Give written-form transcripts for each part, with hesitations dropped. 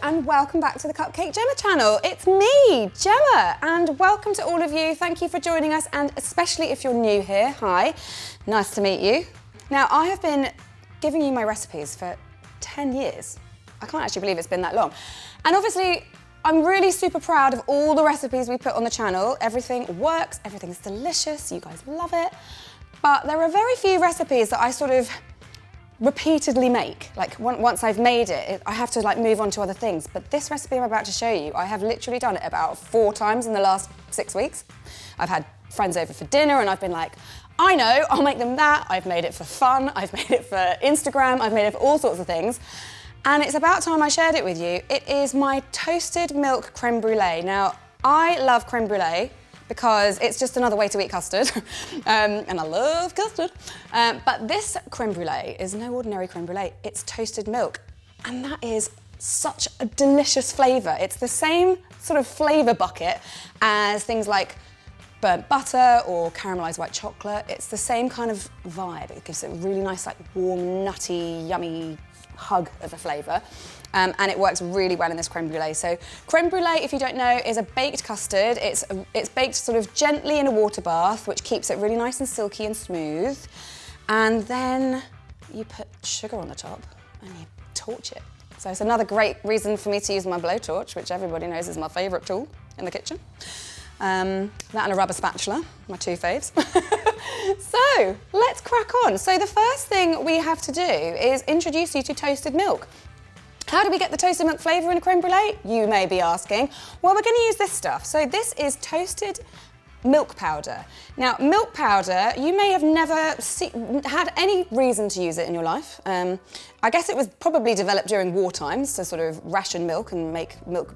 and welcome back to the Cupcake Jemma channel. It's me, Gemma, and welcome to all of you. Thank you for joining us, and especially if you're new here, hi, nice to meet you. Now, I have been giving you my recipes for 10 years. I can't actually believe it's been that long. And obviously, I'm really super proud of all the recipes we put on the channel. Everything works, everything's delicious, you guys love it. But there are very few recipes that I sort of repeatedly make. Like once I've made it, I have to like move on to other things. But this recipe I'm about to show you, I have literally done it about 4 times in the last 6 weeks. I've had friends over for dinner and I've been like, I know, I'll make them that. I've made it for fun, I've made it for Instagram, I've made it for all sorts of things. And it's about time I shared it with you. It is my toasted milk creme brulee. Now, I love creme brulee because it's just another way to eat custard, and I love custard. But this creme brulee is no ordinary creme brulee, it's toasted milk. And that is such a delicious flavour. It's the same sort of flavour bucket as things like burnt butter or caramelised white chocolate. It's the same kind of vibe. It gives it a really nice, like warm, nutty, yummy hug of a flavour. And it works really well in this creme brulee. So creme brulee, if you don't know, is a baked custard. It's baked sort of gently in a water bath, which keeps it really nice and silky and smooth. And then you put sugar on the top and you torch it. So it's another great reason for me to use my blowtorch, which everybody knows is my favourite tool in the kitchen. That and a rubber spatula, my 2 faves. So let's crack on. So the first thing we have to do is introduce you to toasted milk. How do we get the toasted milk flavour in a creme brulee? You may be asking. Well, we're going to use this stuff. So this is toasted milk powder. Now, milk powder, you may have never had any reason to use it in your life. I guess it was probably developed during war times to sort of ration milk and make milk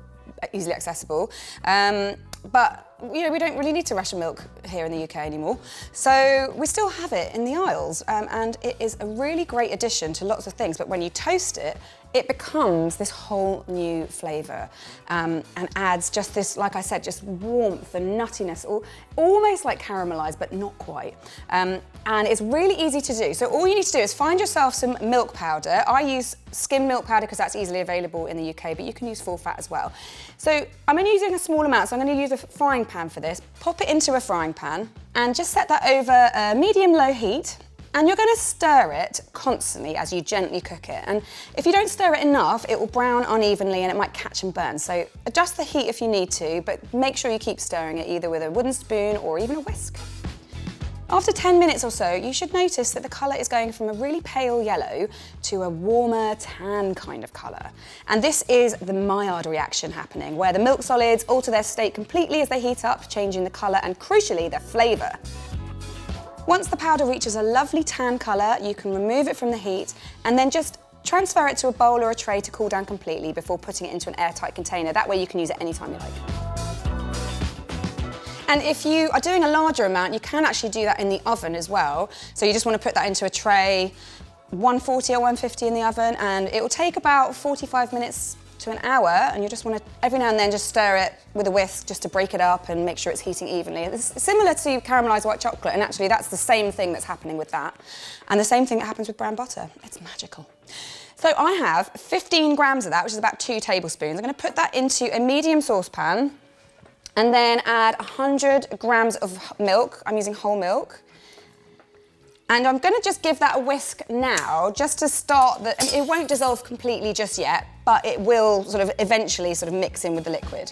easily accessible. But you know, we don't really need to ration milk here in the UK anymore. So we still have it in the aisles, and it is a really great addition to lots of things, but when you toast it, it becomes this whole new flavour, and adds just this, like I said, just warmth and nuttiness, almost like caramelised, but not quite. And it's really easy to do. So all you need to do is find yourself some milk powder. I use skim milk powder because that's easily available in the UK, but you can use full fat as well. So I'm only using a small amount, so I'm going to use a frying pan for this. Pop it into a frying pan and just set that over a medium-low heat. And you're going to stir it constantly as you gently cook it. And if you don't stir it enough, it will brown unevenly and it might catch and burn. So adjust the heat if you need to, but make sure you keep stirring it either with a wooden spoon or even a whisk. After 10 minutes or so, you should notice that the colour is going from a really pale yellow to a warmer tan kind of colour. And this is the Maillard reaction happening, where the milk solids alter their state completely as they heat up, changing the colour and, crucially, their flavour. Once the powder reaches a lovely tan colour, you can remove it from the heat and then just transfer it to a bowl or a tray to cool down completely before putting it into an airtight container. That way you can use it anytime you like. And if you are doing a larger amount, you can actually do that in the oven as well. So you just want to put that into a tray, 140 or 150 in the oven, and it will take about 45 minutes to an hour, and you just want to every now and then just stir it with a whisk just to break it up and make sure it's heating evenly. It's similar to caramelised white chocolate, and actually that's the same thing that's happening with that, and the same thing that happens with brown butter. It's magical. So I have 15 grams of that, which is about 2 tablespoons. I'm going to put that into a medium saucepan and then add 100 grams of milk. I'm using whole milk. And I'm going to just give that a whisk now, just to start it won't dissolve completely just yet, but it will sort of eventually sort of mix in with the liquid.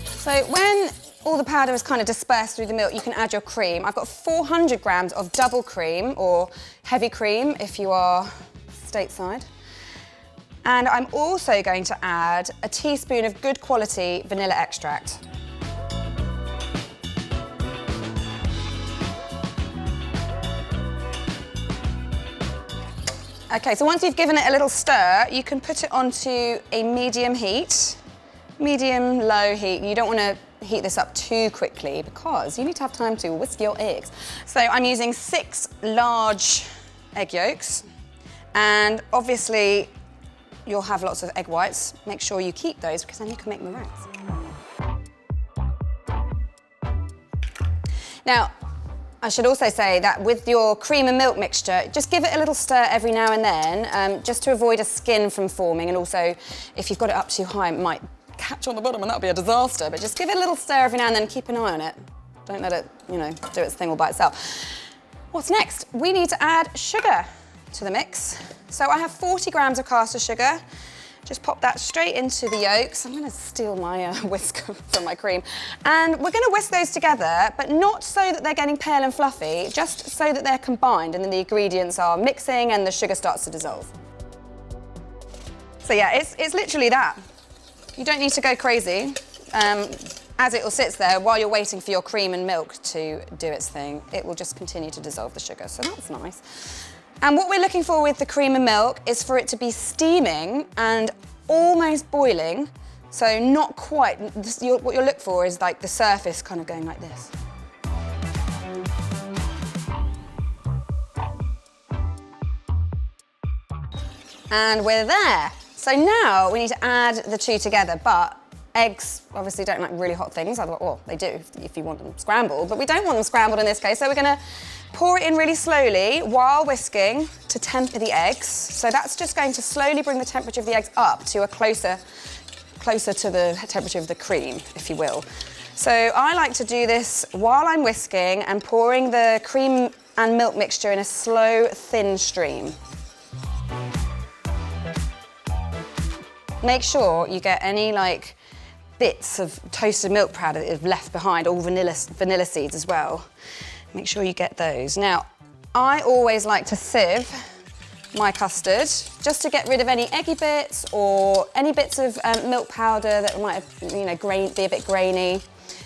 So when all the powder is kind of dispersed through the milk, you can add your cream. I've got 400 grams of double cream, or heavy cream if you are stateside. And I'm also going to add a teaspoon of good quality vanilla extract. Okay, so once you've given it a little stir, you can put it onto a medium heat, medium-low heat. You don't want to heat this up too quickly because you need to have time to whisk your eggs. So I'm using 6 large egg yolks, and obviously you'll have lots of egg whites. Make sure you keep those because then you can make meringues. Now, I should also say that with your cream and milk mixture, just give it a little stir every now and then, just to avoid a skin from forming, and also if you've got it up too high, it might catch on the bottom and that'll be a disaster, but just give it a little stir every now and then and keep an eye on it. Don't let it, you know, do its thing all by itself. What's next? We need to add sugar to the mix. So I have 40 grams of caster sugar. Just pop that straight into the yolks. I'm gonna steal my whisk from my cream. And we're gonna whisk those together, but not so that they're getting pale and fluffy, just so that they're combined and then the ingredients are mixing and the sugar starts to dissolve. So yeah, it's literally that. You don't need to go crazy. As it all sits there, while you're waiting for your cream and milk to do its thing, it will just continue to dissolve the sugar, so that's nice. And what we're looking for with the cream and milk is for it to be steaming and almost boiling, so not quite. What you'll look for is like the surface kind of going like this. And we're there. So now we need to add the two together, but eggs obviously don't like really hot things. Well, they do if you want them scrambled, but we don't want them scrambled in this case, so we're gonna pour it in really slowly while whisking to temper the eggs. So that's just going to slowly bring the temperature of the eggs up to a closer to the temperature of the cream, if you will. So I like to do this while I'm whisking and pouring the cream and milk mixture in a slow, thin stream. Make sure you get any like bits of toasted milk powder that you've left behind, all vanilla seeds as well. Make sure you get those. Now, I always like to sieve my custard just to get rid of any eggy bits or any bits of milk powder that might have, you know, be a bit grainy.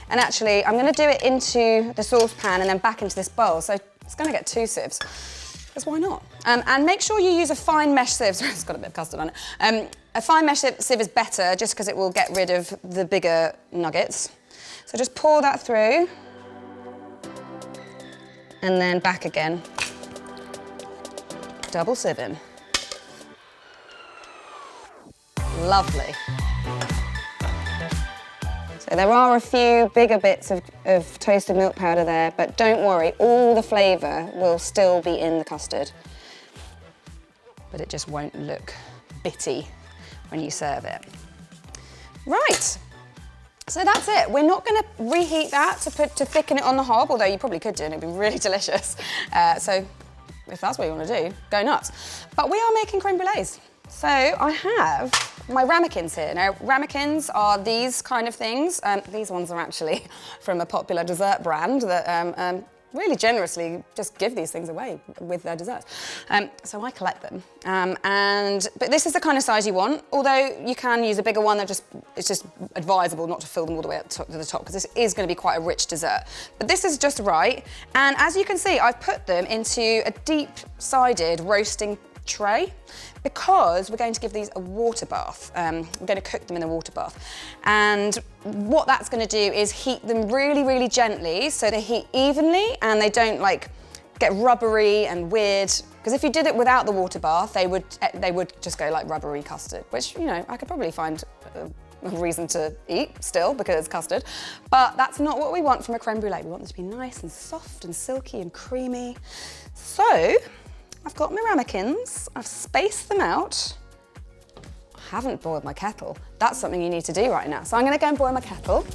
And actually, I'm gonna do it into the saucepan and then back into this bowl. So it's gonna get 2 sieves, because why not? And make sure you use a fine mesh sieve. Sorry, it's got a bit of custard on it. A fine mesh sieve is better just because it will get rid of the bigger nuggets. So just pour that through and then back again. Double sieving. Lovely. So there are a few bigger bits of toasted milk powder there, but don't worry, all the flavour will still be in the custard. But it just won't look bitty when you serve it. Right, so that's it. We're not gonna reheat that to thicken it on the hob, although you probably could do and it'd be really delicious. So if that's what you wanna do, go nuts. But we are making creme brulees. So I have my ramekins here. Now, ramekins are these kind of things. These ones are actually from a popular dessert brand that really generously just give these things away with their desserts. So I collect them. But this is the kind of size you want, although you can use a bigger one. It's just advisable not to fill them all the way up to the top, because this is going to be quite a rich dessert. But this is just right. And as you can see, I've put them into a deep-sided roasting tray, because we're going to give these a water bath. We're going to cook them in a water bath. And what that's going to do is heat them really, really gently so they heat evenly and they don't like get rubbery and weird. Because if you did it without the water bath, they would just go like rubbery custard, which, you know, I could probably find a reason to eat still because it's custard. But that's not what we want from a creme brulee. We want them to be nice and soft and silky and creamy. So I've got my ramekins, I've spaced them out. I haven't boiled my kettle. That's something you need to do right now. So I'm gonna go and boil my kettle.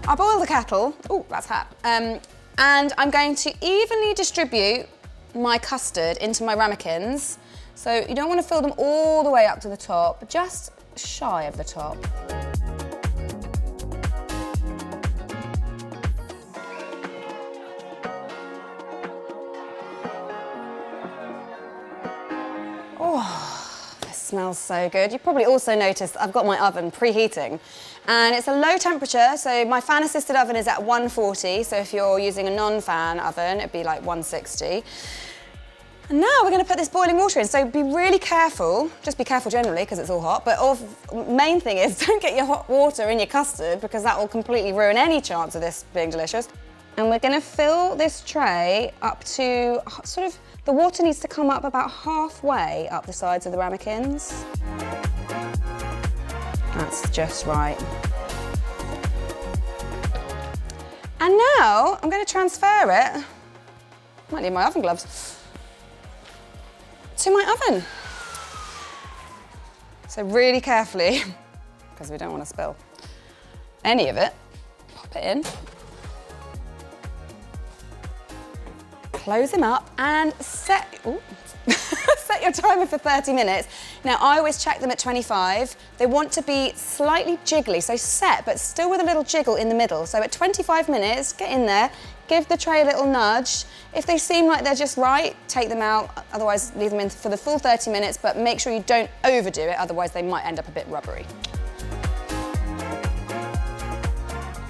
I boil the kettle, oh, that's hot. And I'm going to evenly distribute my custard into my ramekins. So you don't wanna fill them all the way up to the top, just shy of the top. Oh, this smells so good. You probably also noticed I've got my oven preheating, and it's a low temperature, so my fan-assisted oven is at 140, so if you're using a non-fan oven, it'd be like 160. And now we're going to put this boiling water in, so be really careful. Just be careful generally, because it's all hot, but main thing is don't get your hot water in your custard, because that will completely ruin any chance of this being delicious. And we're going to fill this tray up to sort of, the water needs to come up about halfway up the sides of the ramekins. That's just right. And now I'm going to transfer it, might need my oven gloves, to my oven. So really carefully, because we don't want to spill any of it, pop it in. Close them up and set, set your timer for 30 minutes. Now, I always check them at 25. They want to be slightly jiggly, so set, but still with a little jiggle in the middle. So at 25 minutes, get in there, give the tray a little nudge. If they seem like they're just right, take them out. Otherwise, leave them in for the full 30 minutes, but make sure you don't overdo it, otherwise they might end up a bit rubbery.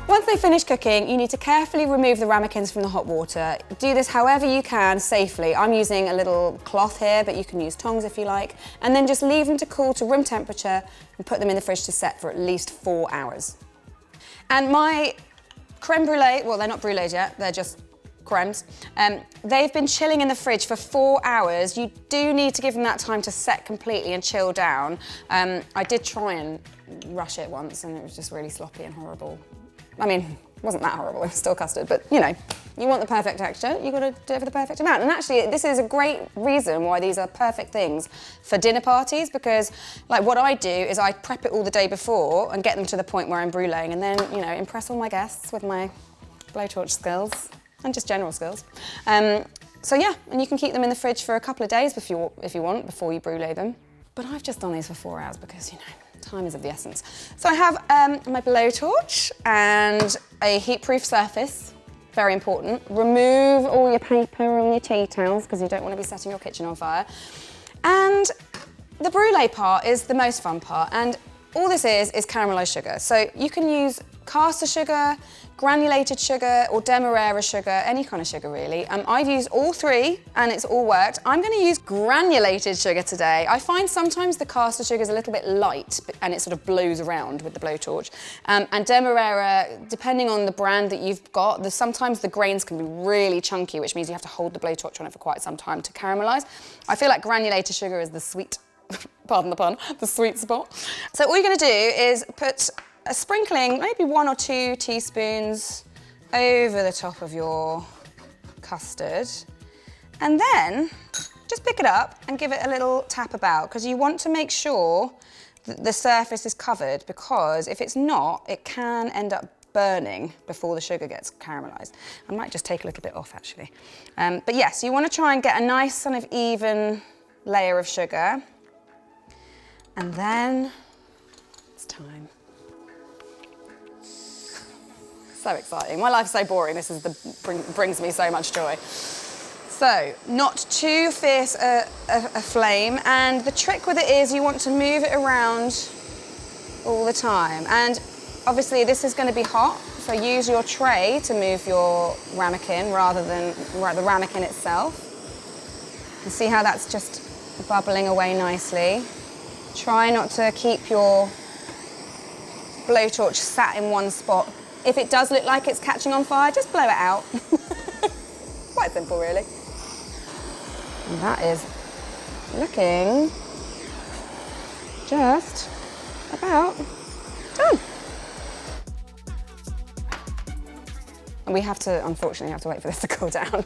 Once they finish cooking, you need to carefully remove the ramekins from the hot water. Do this however you can safely. I'm using a little cloth here, but you can use tongs if you like. And then just leave them to cool to room temperature and put them in the fridge to set for at least 4 hours. And my creme brulee, well, they're not brulees yet, they're just cremes. They've been chilling in the fridge for 4 hours. You do need to give them that time to set completely and chill down. I did try and rush it once and it was just really sloppy and horrible. I mean, it wasn't that horrible, it was still custard, but you know, you want the perfect texture, you've got to do it for the perfect amount. And actually, this is a great reason why these are perfect things for dinner parties, because like what I do is I prep it all the day before and get them to the point where I'm bruleeing, and then, you know, impress all my guests with my blowtorch skills and just general skills. So yeah, and you can keep them in the fridge for a couple of days if you want, before you brulee them. But I've just done these for 4 hours because, you know, time is of the essence. So I have my blowtorch and a heat-proof surface, very important. Remove all your paper and your tea towels because you don't want to be setting your kitchen on fire. And the brulee part is the most fun part, and all this is caramelized sugar. So you can use caster sugar, granulated sugar, or demerara sugar, any kind of sugar really. I've used all three and it's all worked. I'm going to use granulated sugar today. I find sometimes the caster sugar is a little bit light and it sort of blows around with the blowtorch. And demerara, depending on the brand that you've got, sometimes the grains can be really chunky, which means you have to hold the blowtorch on it for quite some time to caramelize. I feel like granulated sugar is the sweet, pardon the pun, the sweet spot. So all you're going to do is put a sprinkling, maybe 1 or 2 teaspoons over the top of your custard. And then just pick it up and give it a little tap about, because you want to make sure that the surface is covered, because if it's not, it can end up burning before the sugar gets caramelized. I might just take a little bit off actually. But yes, you want to try and get a nice kind of even layer of sugar. And then it's time. So exciting. My life's so boring. This is brings me so much joy. So, not too fierce a flame, and the trick with it is you want to move it around all the time. And obviously this is going to be hot, so use your tray to move your ramekin rather than the ramekin itself. You see how that's just bubbling away nicely. Try not to keep your blowtorch sat in one spot. If it does look like it's catching on fire, just blow it out. Quite simple, really. And that is looking just about done. And we have to, unfortunately, wait for this to cool down.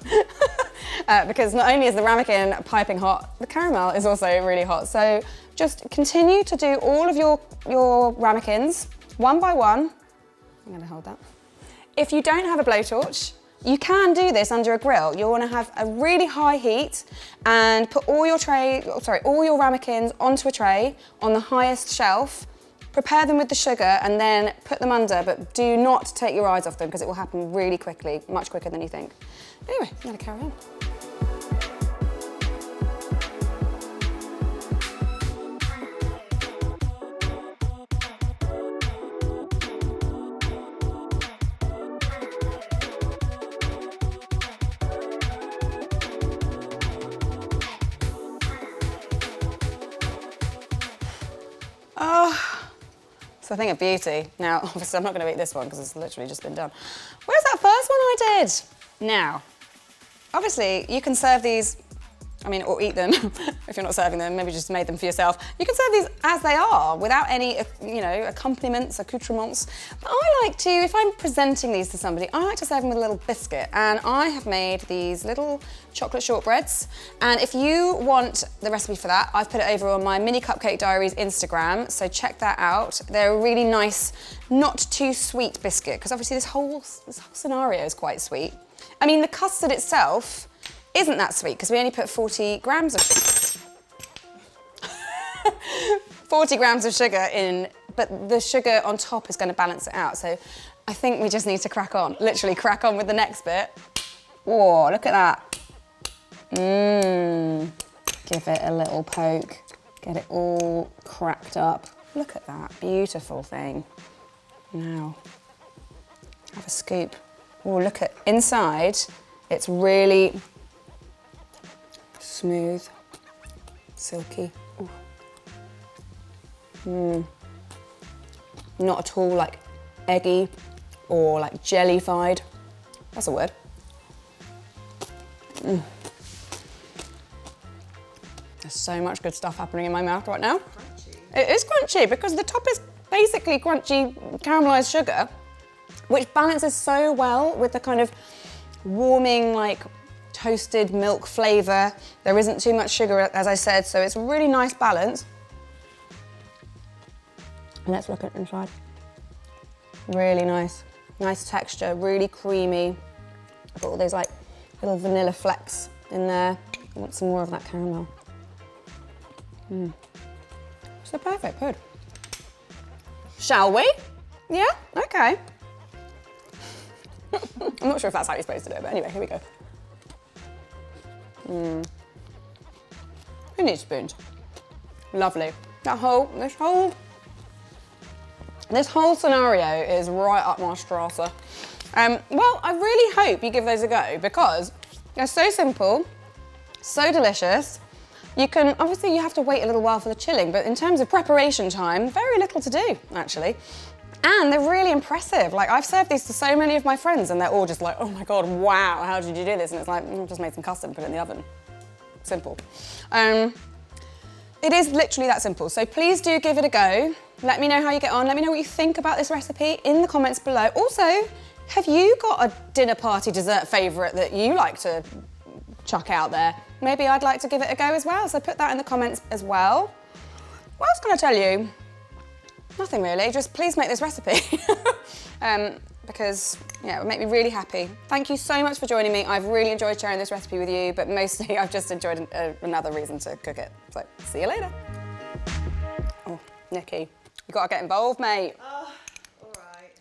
Because not only is the ramekin piping hot, the caramel is also really hot. So just continue to do all of your ramekins one by one. I'm going to hold that. If you don't have a blowtorch, you can do this under a grill. You'll want to have a really high heat and put all your ramekins onto a tray on the highest shelf. Prepare them with the sugar and then put them under, but do not take your eyes off them because it will happen really quickly, much quicker than you think. Anyway, I'm going to carry on. It's a thing of beauty. Now, obviously I'm not going to eat this one because it's literally just been done. Where's that first one I did? Now, obviously you can serve these I mean, or eat them if you're not serving them, maybe just made them for yourself. You can serve these as they are, without any, you know, accompaniments, accoutrements. But I like to, if I'm presenting these to somebody, I like to serve them with a little biscuit. And I have made these little chocolate shortbreads. And if you want the recipe for that, I've put it over on my Mini Cupcake Diaries Instagram, so check that out. They're a really nice, not too sweet biscuit, because obviously this whole scenario is quite sweet. I mean, the custard itself isn't that sweet because we only put 40 grams of 40 grams of sugar in, but the sugar on top is going to balance it out. So I think we just need to crack on, literally crack on with the next bit. Whoa, look at that. Give it a little poke, get it all cracked up. Look at that, beautiful thing. Now, have a scoop. Oh, look at inside, it's really smooth, silky. Not at all like eggy or like jellified. That's a word. There's so much good stuff happening in my mouth right now. Crunchy. It is crunchy because the top is basically crunchy caramelized sugar, which balances so well with the kind of warming, like toasted milk flavour. There isn't too much sugar, as I said, so it's a really nice balance. Let's look at inside. Really nice. Nice texture, really creamy. I've got all those like little vanilla flecks in there. I want some more of that caramel. It's the perfect pud. Shall we? Yeah? Okay. I'm not sure if that's how you're supposed to do it, but anyway, here we go. Who needs spoons? Lovely. This whole scenario is right up my strasse. Well, I really hope you give those a go because they're so simple, so delicious. You can, obviously you have to wait a little while for the chilling, but in terms of preparation time, very little to do, actually. And they're really impressive. Like, I've served these to so many of my friends and they're all just like, oh my God, wow, how did you do this? And it's like, I just made some custard and put it in the oven. Simple. It is literally that simple. So please do give it a go. Let me know how you get on. Let me know what you think about this recipe in the comments below. Also, have you got a dinner party dessert favourite that you like to chuck out there? Maybe I'd like to give it a go as well. So put that in the comments as well. What else can I tell you? Nothing really, just please make this recipe. Because, yeah, it would make me really happy. Thank you so much for joining me. I've really enjoyed sharing this recipe with you, but mostly I've just enjoyed another reason to cook it. So, see you later. Oh, Nikki, you gotta get involved, mate. Oh, all right.